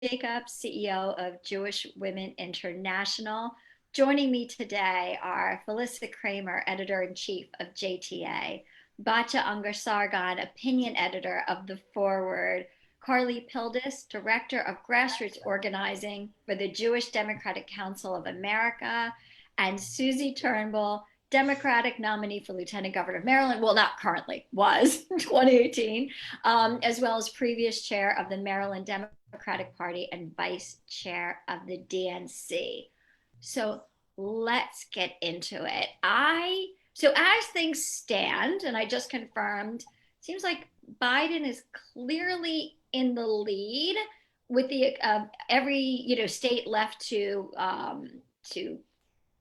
Jacobs, CEO of Jewish Women International. Joining me today are Felissa Kramer, Editor-in-Chief of JTA, Batya Ungar-Sargon, Opinion Editor of The Forward, Carly Pildes, Director of Grassroots Organizing for the Jewish Democratic Council of America, and Susie Turnbull, Democratic nominee for Lieutenant Governor of Maryland. Well, not currently, was 2018, as well as previous chair of the Maryland Democratic Party and vice chair of the DNC. So let's get into it. So as things stand, and I just confirmed, seems like Biden is clearly in the lead with the every state left to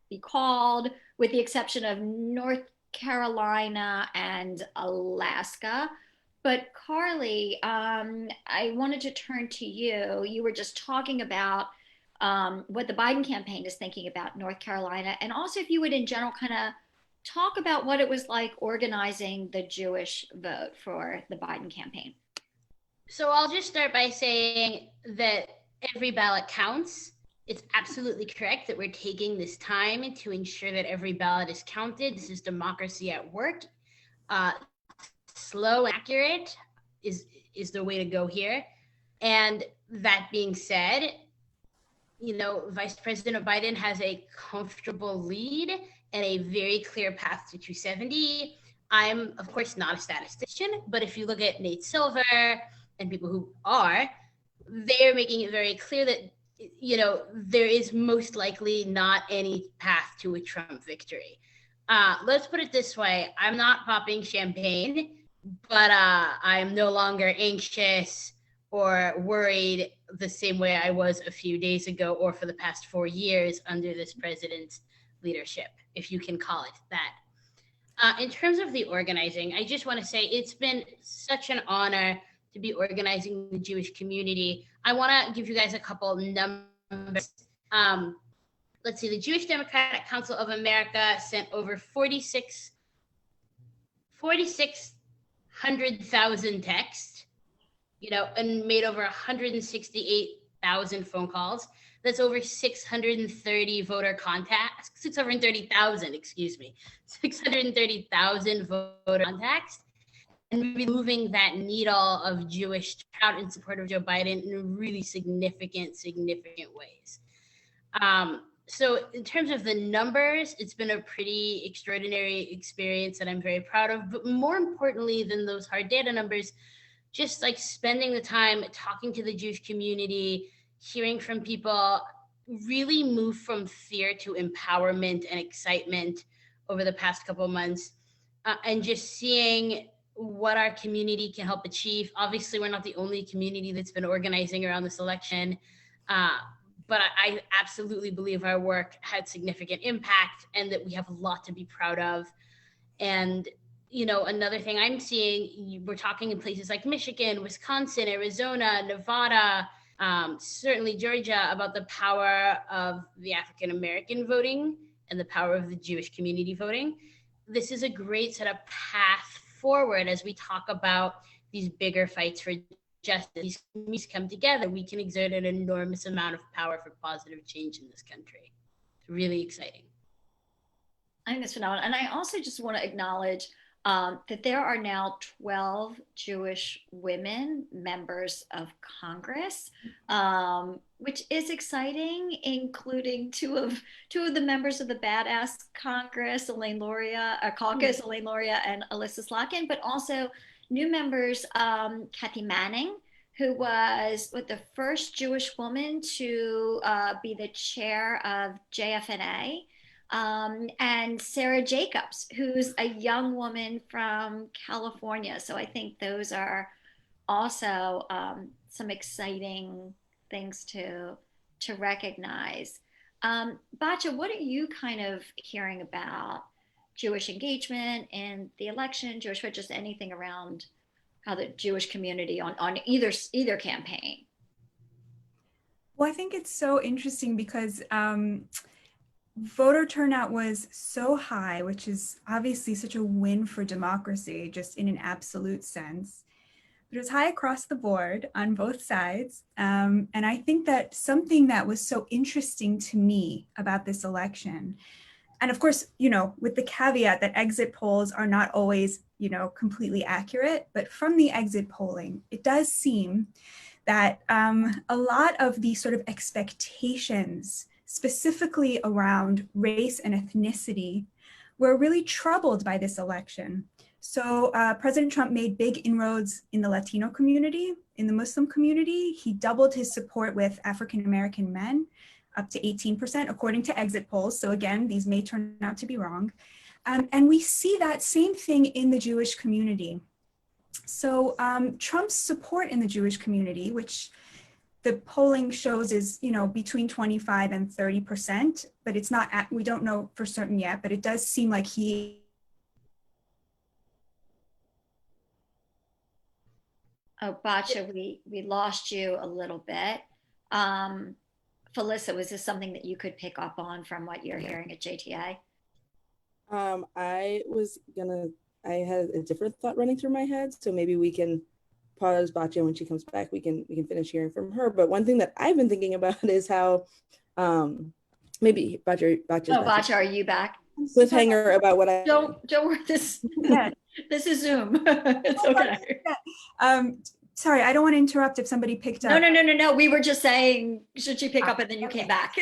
be called, with the exception of North Carolina and Alaska. But Carly, I wanted to turn to you. You were just talking about what the Biden campaign is thinking about North Carolina, and also if you would, in general, kind of talk about what it was like organizing the Jewish vote for the Biden campaign. So I'll just start by saying that every ballot counts. It's absolutely correct that we're taking this time to ensure that every ballot is counted. This is democracy at work. Slow and accurate is the way to go here. And that being said, Vice President Biden has a comfortable lead and a very clear path to 270. I'm, of course, not a statistician, but if you look at Nate Silver and people who are, they're making it very clear that there is most likely not any path to a Trump victory. Let's put it this way. I'm not popping champagne, but I am no longer anxious or worried the same way I was a few days ago or for the past 4 years under this president's leadership, if you can call it that. In terms of the organizing, I just want to say it's been such an honor to be organizing the Jewish community. I want to give you guys a couple numbers. Let's see, the Jewish Democratic Council of America sent over 4,600,000 texts, and made over 168,000 phone calls. That's over 630 voter contacts, 630,000, 630,000 voter contacts. And really moving that needle of Jewish turnout in support of Joe Biden in really significant ways. So in terms of the numbers, it's been a pretty extraordinary experience that I'm very proud of. But more importantly than those hard data numbers, just like spending the time talking to the Jewish community, hearing from people, really moved from fear to empowerment and excitement over the past couple of months, and just seeing what our community can help achieve. Obviously, we're not the only community that's been organizing around this election, but I absolutely believe our work had significant impact and that we have a lot to be proud of. And, another thing I'm seeing, we're talking in places like Michigan, Wisconsin, Arizona, Nevada, certainly Georgia, about the power of the African-American voting and the power of the Jewish community voting. This is a great set of path forward as we talk about these bigger fights for justice. These communities come together, we can exert an enormous amount of power for positive change in this country. It's really exciting. I think that's phenomenal. And I also just want to acknowledge that there are now 12 Jewish women members of Congress, which is exciting, including two of the members of the Badass Congress, Caucus, Elaine Luria and Alyssa Slotkin, but also new members, Kathy Manning, who was the first Jewish woman to be the chair of JFNA. And Sarah Jacobs, who's a young woman from California. So I think those are also some exciting things to recognize. Batya, what are you kind of hearing about Jewish engagement in the election, Jewish, but just anything around how the Jewish community on either campaign? Well, I think it's so interesting because voter turnout was so high, which is obviously such a win for democracy, just in an absolute sense. but it was high across the board on both sides. And I think that something that was so interesting to me about this election, and of course, with the caveat that exit polls are not always, completely accurate, but from the exit polling, it does seem that a lot of the sort of expectations, specifically around race and ethnicity, were really troubled by this election. So President Trump made big inroads in the Latino community, in the Muslim community. He doubled his support with African-American men, up to 18%, according to exit polls. So again, these may turn out to be wrong. And we see that same thing in the Jewish community. So Trump's support in the Jewish community, which the polling shows is, between 25 and 30%, but it's not, we don't know for certain yet, but it does seem like he. Oh, Bacha, we lost you a little bit. Felissa, was this something that you could pick up on from what you're hearing at JTA? I had a different thought running through my head, so maybe we can pause Bacha when she comes back. We can finish hearing from her. But one thing that I've been thinking about is how maybe Bacha. Oh, Bacha, are you back? Cliffhanger about what I don't worry. This is Zoom. It's okay. Sorry, I don't want to interrupt if somebody picked up. No. We were just saying, should she pick up, and then you came back.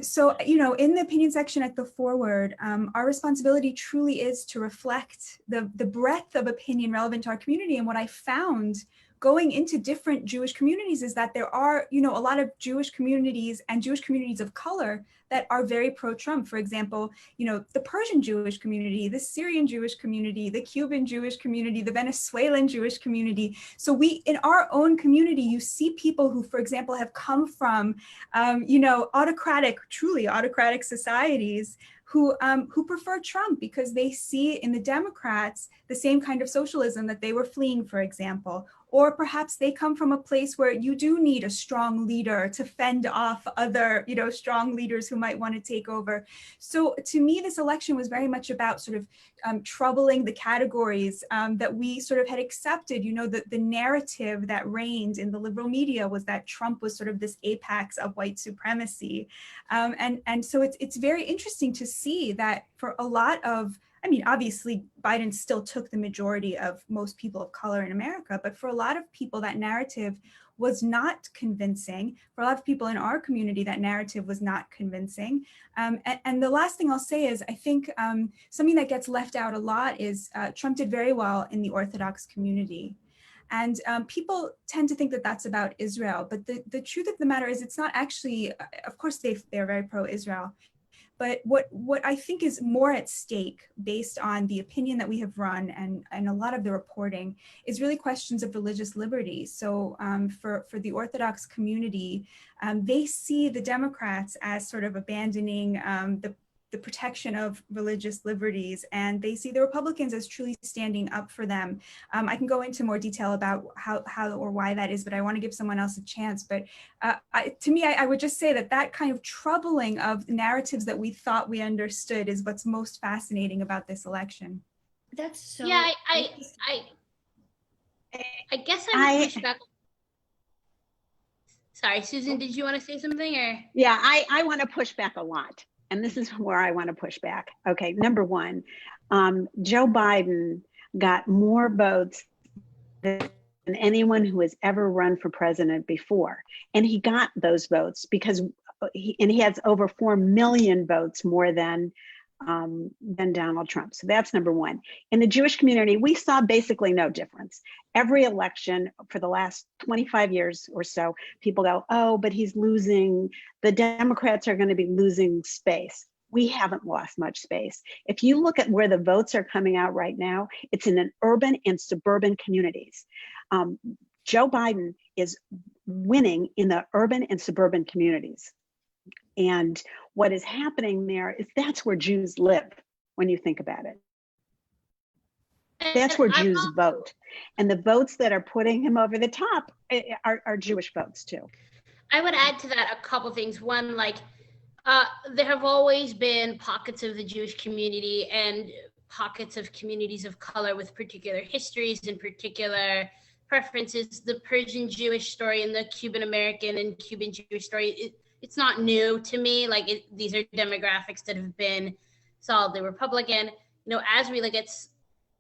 So in the opinion section at the forward, our responsibility truly is to reflect the breadth of opinion relevant to our community. And what I found going into different Jewish communities is that there are, a lot of Jewish communities and Jewish communities of color that are very pro-Trump. For example, the Persian Jewish community, the Syrian Jewish community, the Cuban Jewish community, the Venezuelan Jewish community. So in our own community, you see people who, for example, have come from, truly autocratic societies who prefer Trump because they see in the Democrats the same kind of socialism that they were fleeing, for example. Or perhaps they come from a place where you do need a strong leader to fend off other, strong leaders who might want to take over. So to me, this election was very much about sort of troubling the categories that we sort of had accepted. The narrative that reigned in the liberal media was that Trump was sort of this apex of white supremacy. And so it's very interesting to see that for a lot of, obviously Biden still took the majority of most people of color in America, but for a lot of people, that narrative was not convincing. For a lot of people in our community, that narrative was not convincing. And the last thing I'll say is, I think something that gets left out a lot is Trump did very well in the Orthodox community. And people tend to think that that's about Israel, but the truth of the matter is it's not actually, of course they're very pro-Israel, but what I think is more at stake based on the opinion that we have run and a lot of the reporting is really questions of religious liberty. So for the Orthodox community, they see the Democrats as sort of abandoning the protection of religious liberties, and they see the Republicans as truly standing up for them. I can go into more detail about how or why that is, but I want to give someone else a chance. But to me, I would just say that kind of troubling of narratives that we thought we understood is what's most fascinating about this election. That's so. Yeah, I guess I would push back. Sorry, Susan, did you want to say something? Or yeah, I want to push back a lot. And this is where I want to push back. Okay, number one, Joe Biden got more votes than anyone who has ever run for president before. And he got those votes because he has over 4 million votes more than Donald Trump. So that's number one. In the Jewish community, we saw basically no difference. Every election for the last 25 years or so, people go, oh, but he's losing. The Democrats are going to be losing space. We haven't lost much space. If you look at where the votes are coming out right now, it's in an urban and suburban communities. Joe Biden is winning in the urban and suburban communities. And what is happening there is that's where Jews live when you think about it. That's where Jews vote. And the votes that are putting him over the top are Jewish votes too. I would add to that a couple things. One, there have always been pockets of the Jewish community and pockets of communities of color with particular histories and particular preferences. The Persian Jewish story and the Cuban American and Cuban Jewish story, it's not new to me. Like these are demographics that have been solidly Republican. As we look at,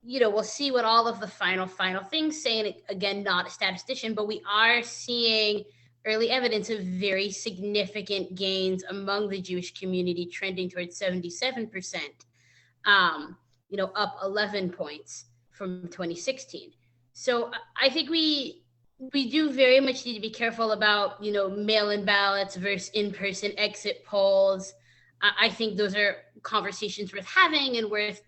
we'll see what all of the final things say. And again, not a statistician, but we are seeing early evidence of very significant gains among the Jewish community, trending towards 77%, up 11 points from 2016. So I think we do very much need to be careful about, mail-in ballots versus in-person exit polls. I think those are conversations worth having and worth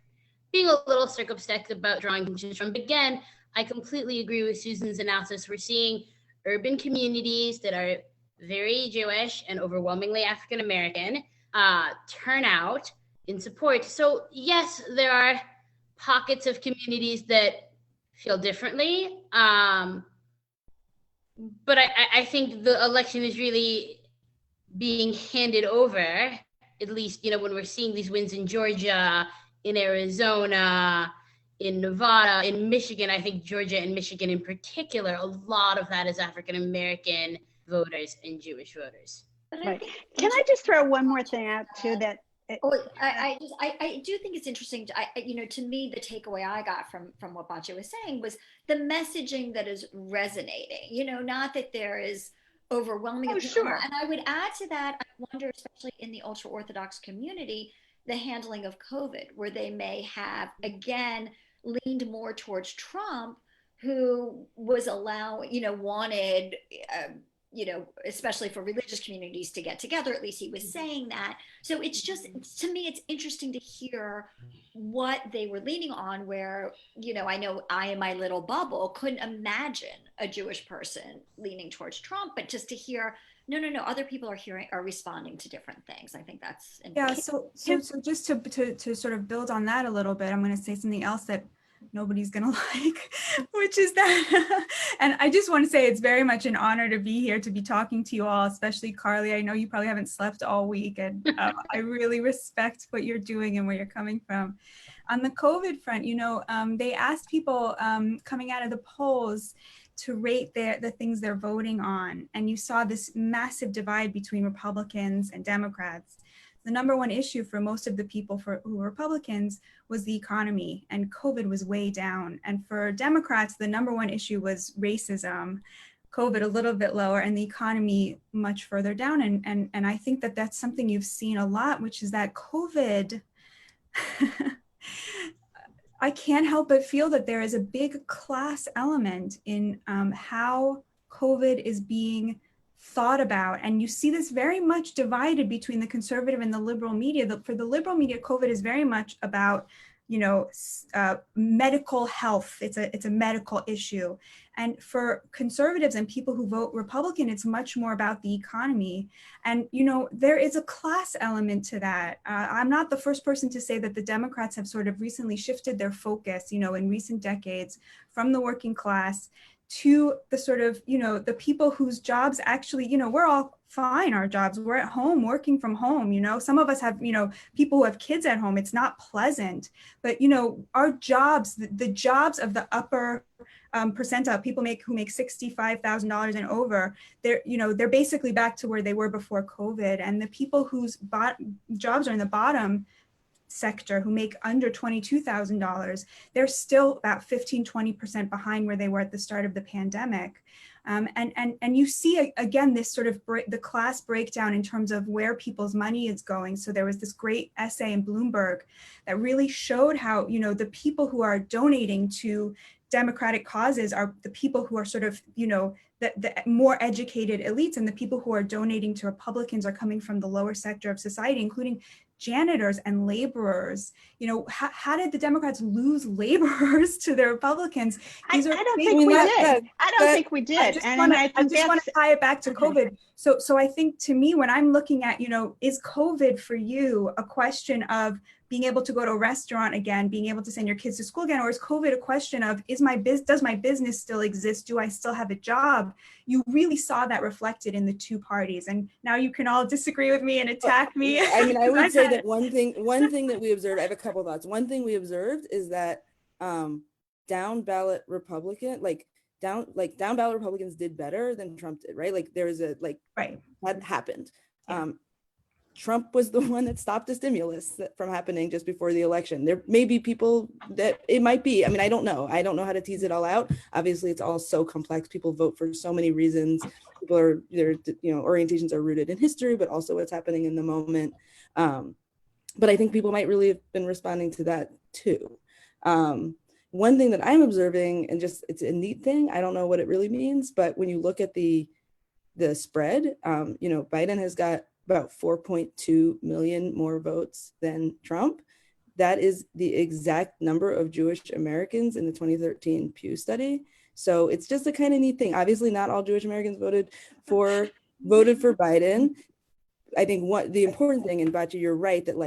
being a little circumspect about drawing conclusions from. But again, I completely agree with Susan's analysis. We're seeing urban communities that are very Jewish and overwhelmingly African-American turn out in support. So yes, there are pockets of communities that feel differently. But I think the election is really being handed over, at least, when we're seeing these wins in Georgia, in Arizona, in Nevada, in Michigan. I think Georgia and Michigan in particular, a lot of that is African-American voters and Jewish voters. Right. Can I just throw one more thing out too that I do think it's interesting. To me, the takeaway I got from what Batya was saying was the messaging that is resonating. Not that there is overwhelming. Oh, sure. And I would add to that, I wonder, especially in the ultra Orthodox community, the handling of COVID, where they may have again leaned more towards Trump, who was wanted. Especially for religious communities to get together, at least he was saying that. So it's just, to me, it's interesting to hear what they were leaning on, where, I know I, in my little bubble, couldn't imagine a Jewish person leaning towards Trump, but just to hear, no, other people are responding to different things. I think that's important. Yeah, so just to sort of build on that a little bit, I'm going to say something else that nobody's gonna like, which is that, and I just want to say it's very much an honor to be here, to be talking to you all, especially Carly. I know you probably haven't slept all week, and I really respect what you're doing and where you're coming from. On the COVID front, they asked people coming out of the polls to rate the things they're voting on, and you saw this massive divide between Republicans and Democrats. The number one issue for most of the people who were Republicans was the economy, and COVID was way down. And for Democrats, the number one issue was racism, COVID a little bit lower, and the economy much further down. And I think that that's something you've seen a lot, which is that COVID, I can't help but feel that there is a big class element in how COVID is being thought about. And you see this very much divided between the conservative and the liberal media. For the liberal media, COVID is very much about, medical health. It's a medical issue. And for conservatives and people who vote Republican, it's much more about the economy. And, there is a class element to that. I'm not the first person to say that the Democrats have sort of recently shifted their focus, in recent decades, from the working class to the sort of, the people whose jobs actually, we're all fine, our jobs, we're at home, working from home, some of us have, people who have kids at home, it's not pleasant, but, our jobs, the jobs of the upper percentile, people who make $65,000 and over, they're basically back to where they were before COVID. And the people whose jobs are in the bottom sector, who make under $22,000, they're still about 15-20% behind where they were at the start of the pandemic. And you see again this sort of the class breakdown in terms of where people's money is going. So there was this great essay in Bloomberg that really showed how the people who are donating to democratic causes are the people who are sort of the more educated elites, and the people who are donating to Republicans are coming from the lower sector of society, including janitors and laborers. How did the Democrats lose laborers to the Republicans? I don't think we did. I don't think we did. I just want to tie it back to COVID. So I think, to me, when I'm looking at, is COVID for you a question of being able to go to a restaurant again, being able to send your kids to school again, or is COVID a question of, does my business still exist? Do I still have a job? You really saw that reflected in the two parties. And now you can all disagree with me and attack me. I mean, I would say that one thing that we observed, I have a couple of thoughts. One thing we observed is that down ballot Republican, like down ballot Republicans did better than Trump did, right? Like there was a Right. that happened. Yeah. Trump was the one that stopped the stimulus from happening just before the election. There may be people that it might be. I mean, I don't know how to tease it all out. Obviously, it's all so complex. People vote for so many reasons. People are, their orientations are rooted in history, but also what's happening in the moment. But I think people might really have been responding to that too. One thing that I'm observing, and just it's a neat thing, I don't know what it really means, but when you look at the spread, Biden has got about 4.2 million more votes than Trump. That is the exact number of Jewish Americans in the 2013 Pew study. So it's just a kind of neat thing. Obviously, not all Jewish Americans voted for Biden. I think the important thing, and Batya, you're right, that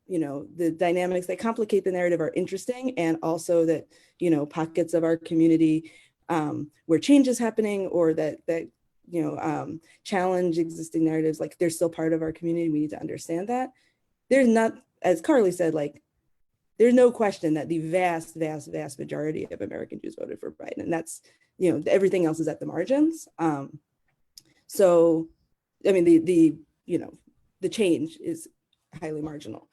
the dynamics that complicate the narrative are interesting, and also that, pockets of our community where change is happening, or that challenge existing narratives, like they're still part of our community. We need to understand that. There's not, as Carly said, there's no question that the vast majority of American Jews voted for Biden, and that's, everything else is at the margins. So, I mean, the change is highly marginal.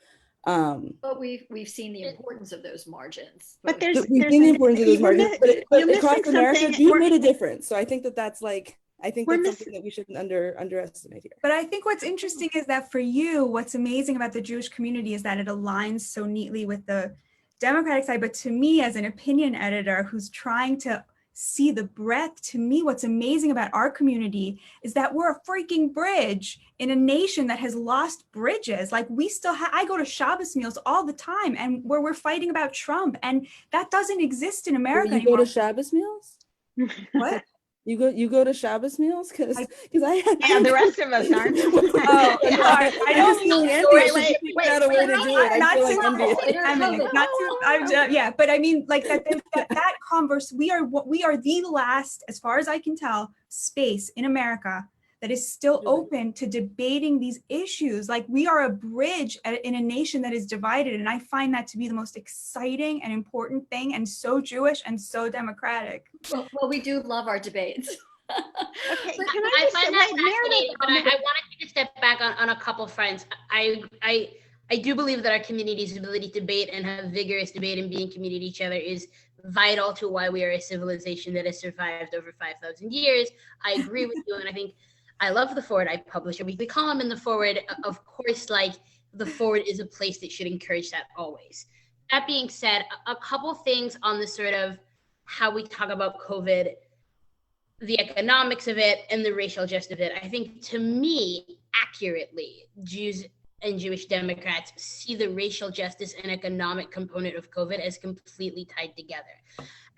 But we've seen the importance of those margins. But we've seen the importance of those margins, but across America, Jews made a difference. So I think that's something that we shouldn't underestimate here. But I think what's interesting is that for you, what's amazing about the Jewish community is that it aligns so neatly with the Democratic side. But to me, as an opinion editor who's trying to see the breadth, to me, what's amazing about our community is that we're a freaking bridge in a nation that has lost bridges. Like we still I go to Shabbos meals all the time, and where we're fighting about Trump, and that doesn't exist in America anymore. Go to Shabbos meals? What? You go to Shabbos meals? Because the rest of us aren't. I don't feel wait, but I mean, like that converse, we are the last, as far as I can tell, space in America that is still open to debating these issues. Like we are a bridge in a nation that is divided. And I find that to be the most exciting and important thing, and so Jewish and so democratic. Well, we do love our debates. Okay, I find that fascinating, but I want to take a step back on a couple fronts. I do believe that our community's ability to debate and have vigorous debate and be in community with each other is vital to why we are a civilization that has survived over 5,000 years. I agree with you, and I think I love the Forward. I publish a weekly column in the Forward. Of course, the Forward is a place that should encourage that always. That being said, a couple things on the sort of how we talk about COVID, the economics of it, and the racial justice of it. I think, to me, accurately, Jews and Jewish Democrats see the racial justice and economic component of COVID as completely tied together.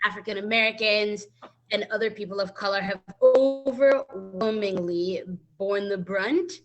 African Americans and other people of color have overwhelmingly borne the brunt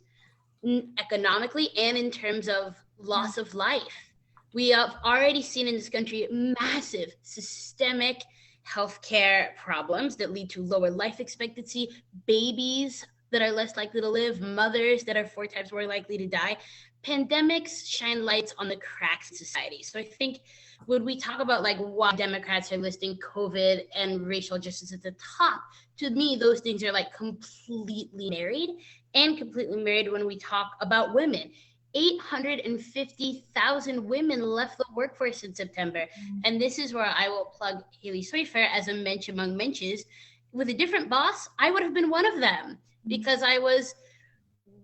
economically and in terms of loss of life. We have already seen in this country massive systemic healthcare problems that lead to lower life expectancy, babies that are less likely to live, mothers that are 4 times more likely to die. Pandemics shine lights on the cracks in society. So I think when we talk about why Democrats are listing COVID and racial justice at the top, to me, those things are completely married, and completely married when we talk about women. 850,000 women left the workforce in September. And this is where I will plug Haley Soifer as a mensch among mensches. With a different boss, I would have been one of them, because I was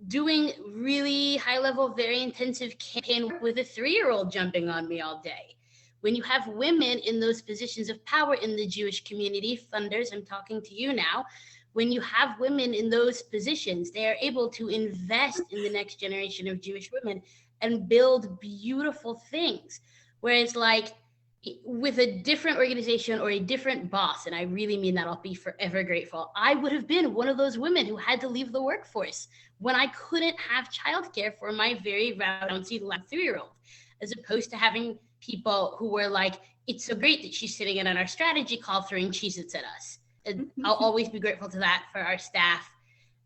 doing really high level, very intensive campaign with a 3-year-old jumping on me all day. When you have women in those positions of power in the Jewish community, funders, I'm talking to you now, when you have women in those positions, they are able to invest in the next generation of Jewish women and build beautiful things. Whereas with a different organization or a different boss, and I really mean that, I'll be forever grateful, I would have been one of those women who had to leave the workforce when I couldn't have childcare for my very bouncy 3-year-old, as opposed to having people who were it's so great that she's sitting in on our strategy call throwing Cheez-Its at us. And I'll always be grateful to that for our staff,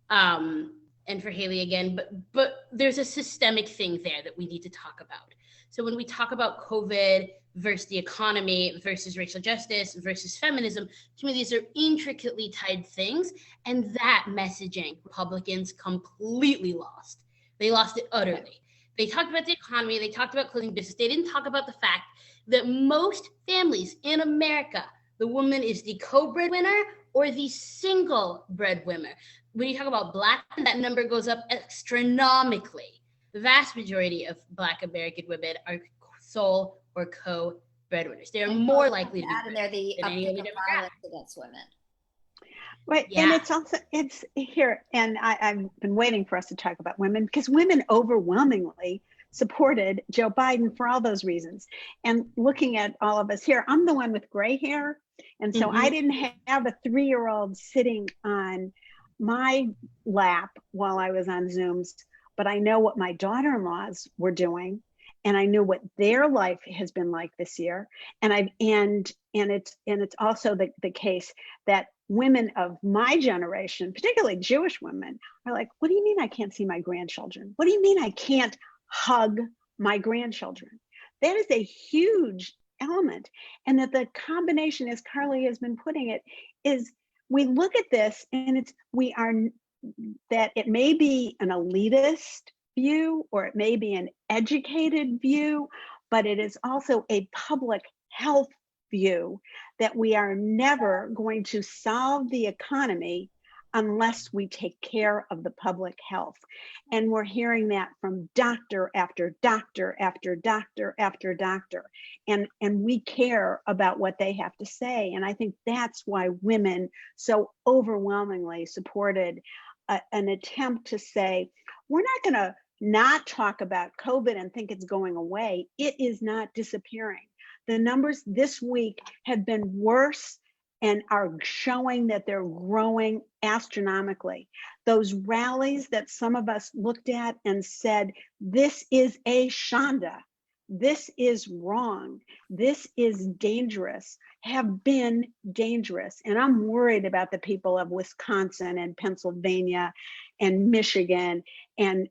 and for Haley again, but there's a systemic thing there that we need to talk about. So when we talk about COVID, versus the economy versus racial justice versus feminism. To me, these are intricately tied things. And that messaging, Republicans completely lost. They lost it utterly. They talked about the economy. They talked about closing business. They didn't talk about the fact that most families in America, the woman is the co-breadwinner or the single breadwinner. When you talk about Black, that number goes up astronomically. The vast majority of Black American women are sole or co-breadwinners. They're more likely to be add in there the than any uptick other of demographic. violence against women. Right. Yeah. And it's also, it's here, and I've been waiting for us to talk about women, because women overwhelmingly supported Joe Biden for all those reasons. And looking at all of us here, I'm the one with gray hair. And so I didn't have a 3-year-old sitting on my lap while I was on Zooms, but I know what my daughter-in-laws were doing. And I knew what their life has been like this year. And it's also the case that women of my generation, particularly Jewish women, are like, what do you mean I can't see my grandchildren? What do you mean I can't hug my grandchildren? That is a huge element. And that the combination, as Carly has been putting it, is we look at this and that it may be an elitist view, or it may be an educated view, but it is also a public health view that we are never going to solve the economy unless we take care of the public health. And we're hearing that from doctor after doctor after doctor after doctor. And we care about what they have to say. And I think that's why women so overwhelmingly supported an attempt to say, we're not going to not talk about COVID and think it's going away. It is not disappearing. The numbers this week have been worse and are showing that they're growing astronomically. Those rallies that some of us looked at and said, this is a Shonda, this is wrong, this is dangerous, have been dangerous. And I'm worried about the people of Wisconsin and Pennsylvania and Michigan and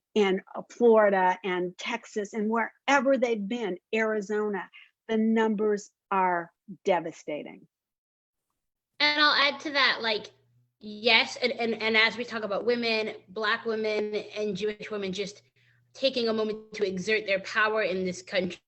Florida and Texas and wherever they've been, Arizona. The numbers are devastating. And I'll add to that, like, yes, and as we talk about women, Black women and Jewish women just taking a moment to exert their power in this country,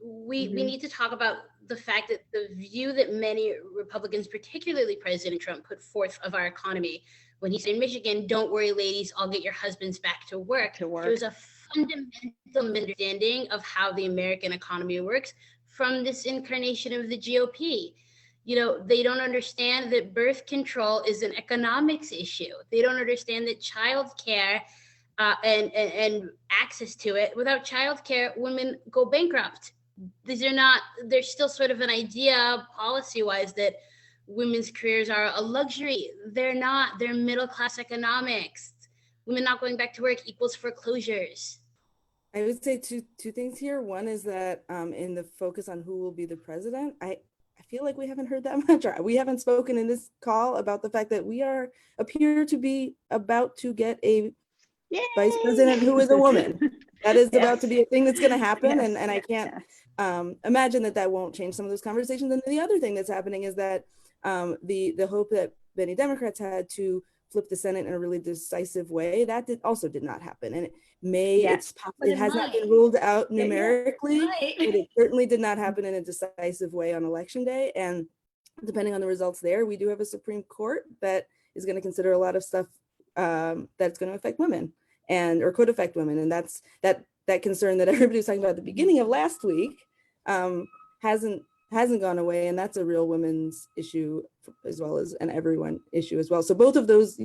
we need to talk about the fact that the view that many Republicans, particularly President Trump, put forth of our economy when he said in Michigan, don't worry, ladies, I'll get your husbands back to work. There was a fundamental understanding of how the American economy works from this incarnation of the GOP. You know, they don't understand that birth control is an economics issue. They don't understand that childcare and access to it, without childcare, women go bankrupt. There's still sort of an idea policy-wise that women's careers are a luxury. They're not. They're middle-class economics. Women not going back to work equals foreclosures. I would say two things here. One is that in the focus on who will be the president, I feel like we haven't heard that much. We haven't spoken in this call about the fact that we appear to be about to get a vice president who is a woman. That is about to be a thing that's going to happen. And I can't imagine that won't change some of those conversations. And the other thing that's happening is that the hope that many Democrats had to flip the Senate in a really decisive way, that also did not happen. And it has not been ruled out numerically, but it certainly did not happen in a decisive way on election day. And depending on the results there, we do have a Supreme Court that is going to consider a lot of stuff that's going to affect women or could affect women. And that's that concern that everybody was talking about at the beginning of last week hasn't gone away. And that's a real women's issue as well as an everyone issue as well. So both of those,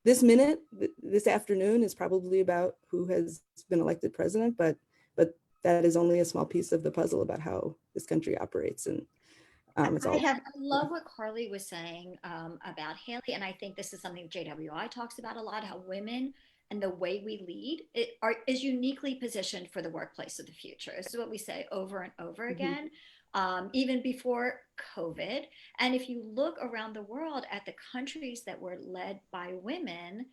this afternoon is probably about who has been elected president, but that is only a small piece of the puzzle about how this country operates. And I love what Carly was saying about Haley, and I think this is something JWI talks about a lot, how women and the way we lead is uniquely positioned for the workplace of the future. This is what we say over and over again, even before COVID. And if you look around the world at the countries that were led by women,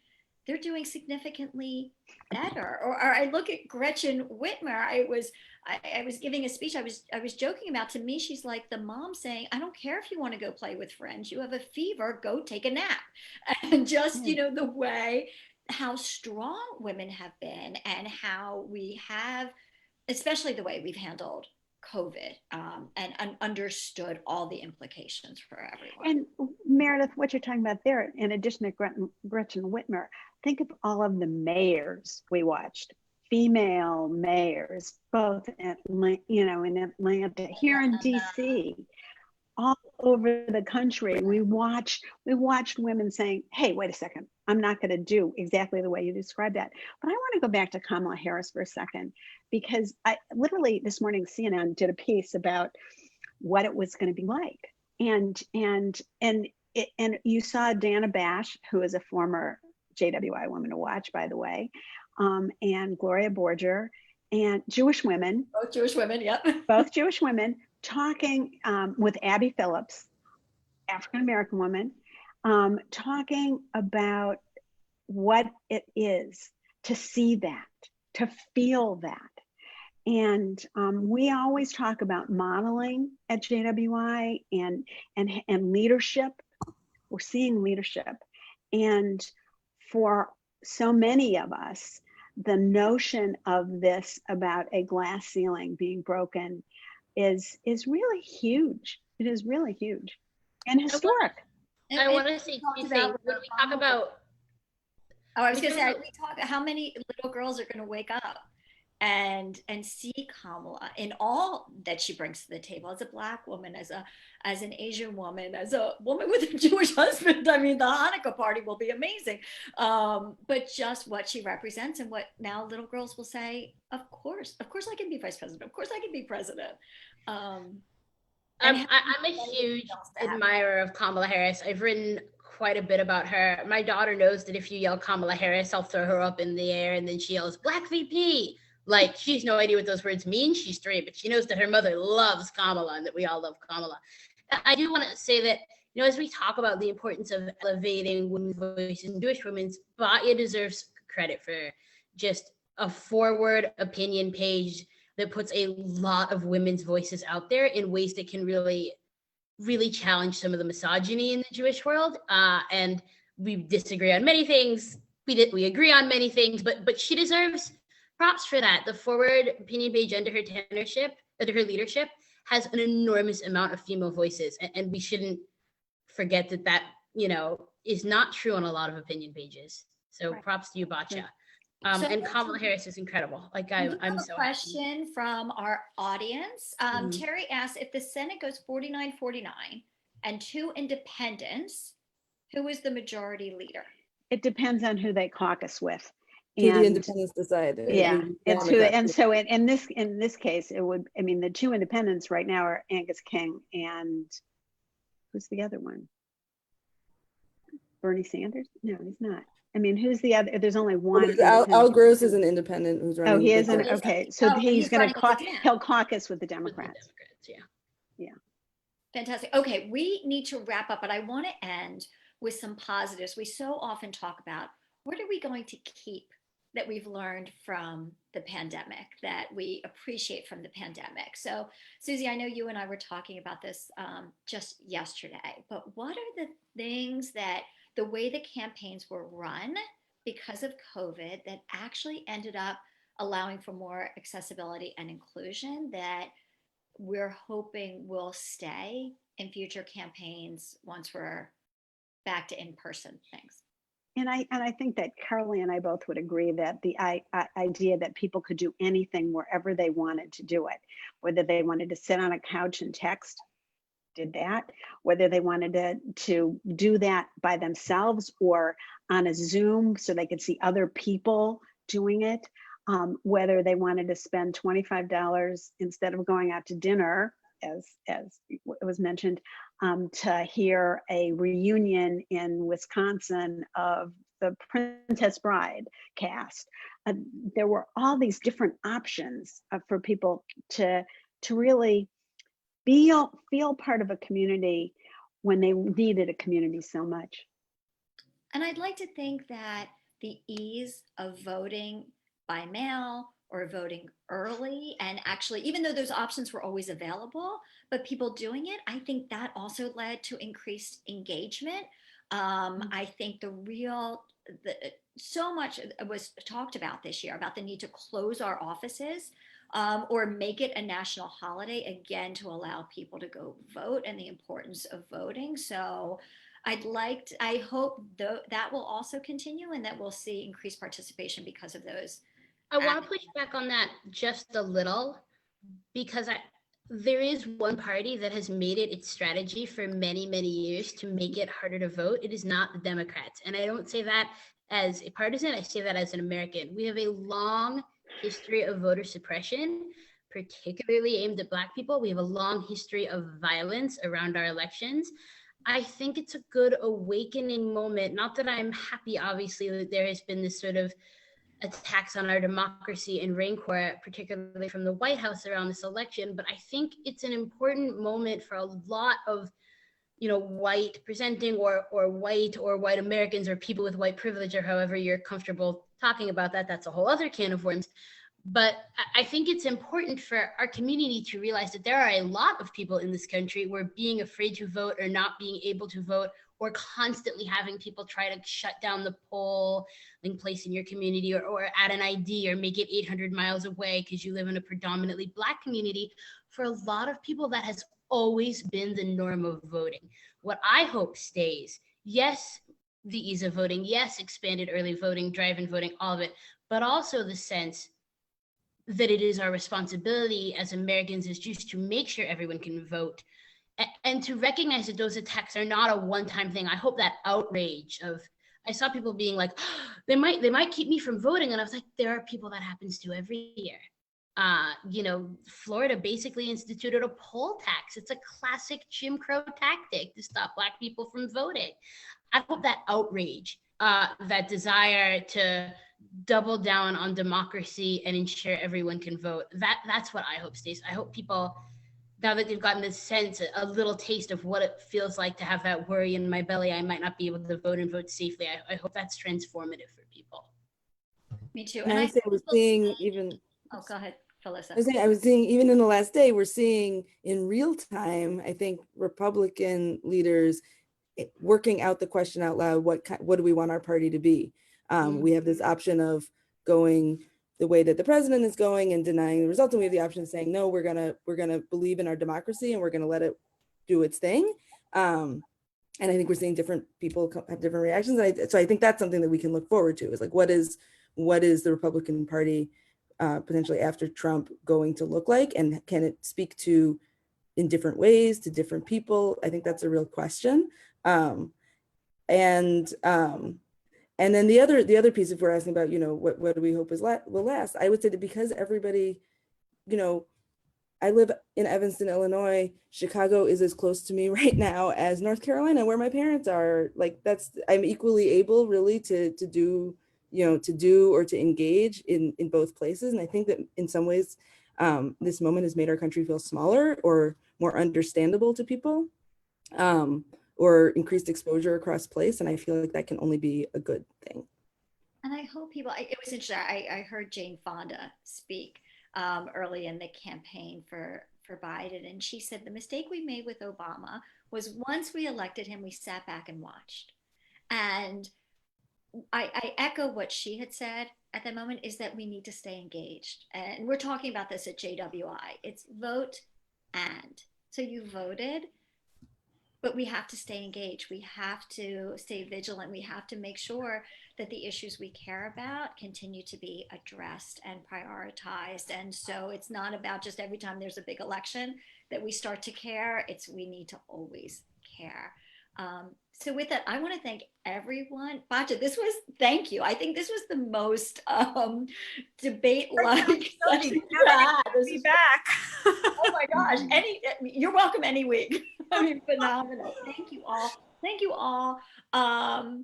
they're doing significantly better. Or I look at Gretchen Whitmer. I was giving a speech. I was joking about, to me, she's like the mom saying, I don't care if you want to go play with friends. You have a fever, go take a nap. And just, the way how strong women have been, and how we have, especially the way we've handled COVID, and understood all the implications for everyone. And Meredith, what you're talking about there, in addition to Gretchen Whitmer, think of all of the mayors we watched, female mayors, both in Atlanta, here in DC, all over the country. We watched women saying, hey, wait a second, I'm not going to do exactly the way you described that. But I want to go back to Kamala Harris for a second, because I literally this morning, CNN did a piece about what it was going to be like. And you saw Dana Bash, who is a former JWI woman to watch, by the way, and Gloria Borger, and Jewish women. Both Jewish women, yep. Both Jewish women talking with Abby Phillips, African-American woman, talking about what it is to see that, to feel that. And we always talk about modeling at JWI and leadership. We're seeing leadership. And for so many of us, the notion of this about a glass ceiling being broken is really huge. It is really huge and historic. I want to say two things. When we talk about, I was going to say, we talk how many little girls are going to wake up and see Kamala in all that she brings to the table, as a Black woman, as an Asian woman, as a woman with a Jewish husband. I mean, the Hanukkah party will be amazing. But just what she represents, and what now little girls will say, of course I can be vice president. Of course I can be president. I'm a huge admirer of Kamala Harris. I've written quite a bit about her. My daughter knows that if you yell Kamala Harris, I'll throw her up in the air, and then she yells Black VP. Like, she has no idea what those words mean. She's 3, but she knows that her mother loves Kamala and that we all love Kamala. I do want to say that, as we talk about the importance of elevating women's voices and Jewish women's, Batya deserves credit for just a forward opinion page that puts a lot of women's voices out there in ways that can really, really challenge some of the misogyny in the Jewish world. And we disagree on many things. We agree on many things, but she deserves props for that. The forward opinion page under her leadership, has an enormous amount of female voices, and we shouldn't forget that is not true on a lot of opinion pages. So right. Props to you, Batya. And Kamala Harris is incredible. Like, I'm so question happy. From our audience. Terry asked, if the Senate goes 49-49 and 2 independents, who is the majority leader? It depends on who they caucus with. The independents decided. Yeah, and so in this case, it would. I mean, the 2 independents right now are Angus King and who's the other one? Bernie Sanders? No, he's not. I mean, who's the other? There's only one. Al Gross is an independent who's running. Oh, he is an okay. So he's going to he'll caucus with the Democrats. Yeah. Fantastic. Okay, we need to wrap up, but I want to end with some positives. We so often talk about, what are we going to keep that we've learned from the pandemic, that we appreciate from the pandemic? So, Susie, I know you and I were talking about this just yesterday, but what are the things that the way the campaigns were run because of COVID that actually ended up allowing for more accessibility and inclusion that we're hoping will stay in future campaigns once we're back to in-person things? And I think that Carly and I both would agree that the idea that people could do anything wherever they wanted to do it, whether they wanted to sit on a couch and text, did that, whether they wanted to do that by themselves or on a Zoom so they could see other people doing it, whether they wanted to spend $25 instead of going out to dinner, as it was mentioned, to hear a reunion in Wisconsin of the Princess Bride cast. There were all these different options for people to really feel part of a community when they needed a community so much. And I'd like to think that the ease of voting by mail or voting early. And actually, even though those options were always available, but people doing it, I think that also led to increased engagement. I think so much was talked about this year about the need to close our offices, or make it a national holiday again to allow people to go vote and the importance of voting. So I hope that will also continue and that we'll see increased participation because of those. I want to push back on that just a little, because there is one party that has made it its strategy for many, many years to make it harder to vote. It is not the Democrats. And I don't say that as a partisan, I say that as an American. We have a long history of voter suppression, particularly aimed at Black people. We have a long history of violence around our elections. I think it's a good awakening moment. Not that I'm happy, obviously, that there has been this sort of attacks on our democracy and rancor, particularly from the White House around this election. But I think it's an important moment for a lot of, white presenting or white Americans or people with white privilege, or however you're comfortable talking about that. That's a whole other can of worms. But I think it's important for our community to realize that there are a lot of people in this country who are being afraid to vote or not being able to vote, or constantly having people try to shut down the polling place in your community, or add an ID or make it 800 miles away because you live in a predominantly Black community. For a lot of people, that has always been the norm of voting. What I hope stays, yes, the ease of voting, yes, expanded early voting, drive-in voting, all of it, but also the sense that it is our responsibility as Americans, as Jews, to make sure everyone can vote, and to recognize that those attacks are not a one-time thing. I hope that outrage of, I saw people being like, oh, they might keep me from voting. And I was like, there are people that happens to every year. Florida basically instituted a poll tax. It's a classic Jim Crow tactic to stop Black people from voting. I hope that outrage, that desire to double down on democracy and ensure everyone can vote, that's what I hope stays. I hope people, now that they've gotten this sense, a little taste of what it feels like to have that worry in my belly, I might not be able to vote and vote safely. I hope that's transformative for people. Me too. And I say we're seeing even. Oh, go ahead, Felissa. I was seeing even in the last day, we're seeing in real time, I think, Republican leaders working out the question out loud. What do we want our party to be? We have this option of going the way that the president is going and denying the results, and we have the option of saying, no, we're gonna believe in our democracy and we're gonna let it do its thing. And I think we're seeing different people have different reactions. So I think that's something that we can look forward to, is like, what is the Republican Party potentially after Trump going to look like, and can it speak to in different ways to different people? I think that's a real question. And then the other piece, if we're asking about, what do we hope will last, I would say that because everybody, I live in Evanston, Illinois. Chicago is as close to me right now as North Carolina, where my parents are. Like, I'm equally able really to do or to engage in both places. And I think that in some ways, this moment has made our country feel smaller or more understandable to people, or increased exposure across place. And I feel like that can only be a good thing. And I hope people, it was interesting. I heard Jane Fonda speak early in the campaign for Biden. And she said the mistake we made with Obama was once we elected him, we sat back and watched. And I echo what she had said at that moment, is that we need to stay engaged. And we're talking about this at JWI. It's vote and. So you voted, but we have to stay engaged. We have to stay vigilant. We have to make sure that the issues we care about continue to be addressed and prioritized. And so it's not about just every time there's a big election that we start to care. We need to always care. So with that, I want to thank everyone. Bacha, thank you. I think this was the most debate-like session. Be back. Oh my gosh. You're welcome any week. I mean, phenomenal. Thank you all. Thank you all. I'm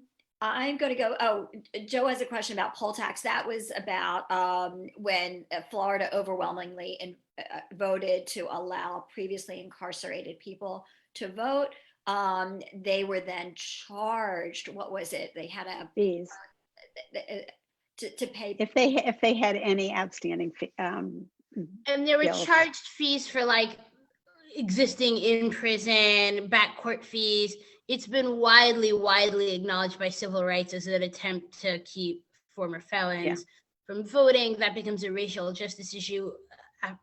going to go. Oh, Joe has a question about poll tax. That was about when Florida overwhelmingly voted to allow previously incarcerated people to vote. They were then charged. What was it? They had fees. to pay. If they had any outstanding And there were bills. charged fees for like existing in prison, back court fees. It's been widely acknowledged by civil rights as an attempt to keep former felons from voting. That becomes a racial justice issue.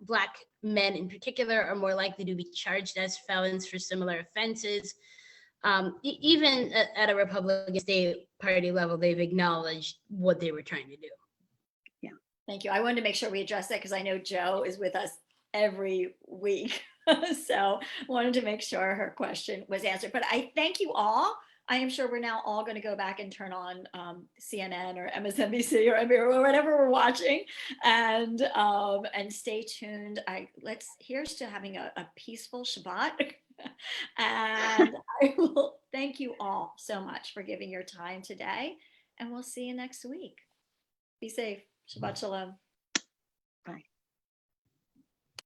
Black men in particular are more likely to be charged as felons for similar offenses. Even at a Republican state party level, they've acknowledged what they were trying to do. Yeah. Thank you. I wanted to make sure we addressed that because I know Joe is with us every week. So wanted to make sure her question was answered. But I thank you all. I am sure we're now all going to go back and turn on CNN or MSNBC or whatever we're watching, and stay tuned. Here's to having a peaceful Shabbat, and I will thank you all so much for giving your time today, and we'll see you next week. Be safe. Shabbat shalom.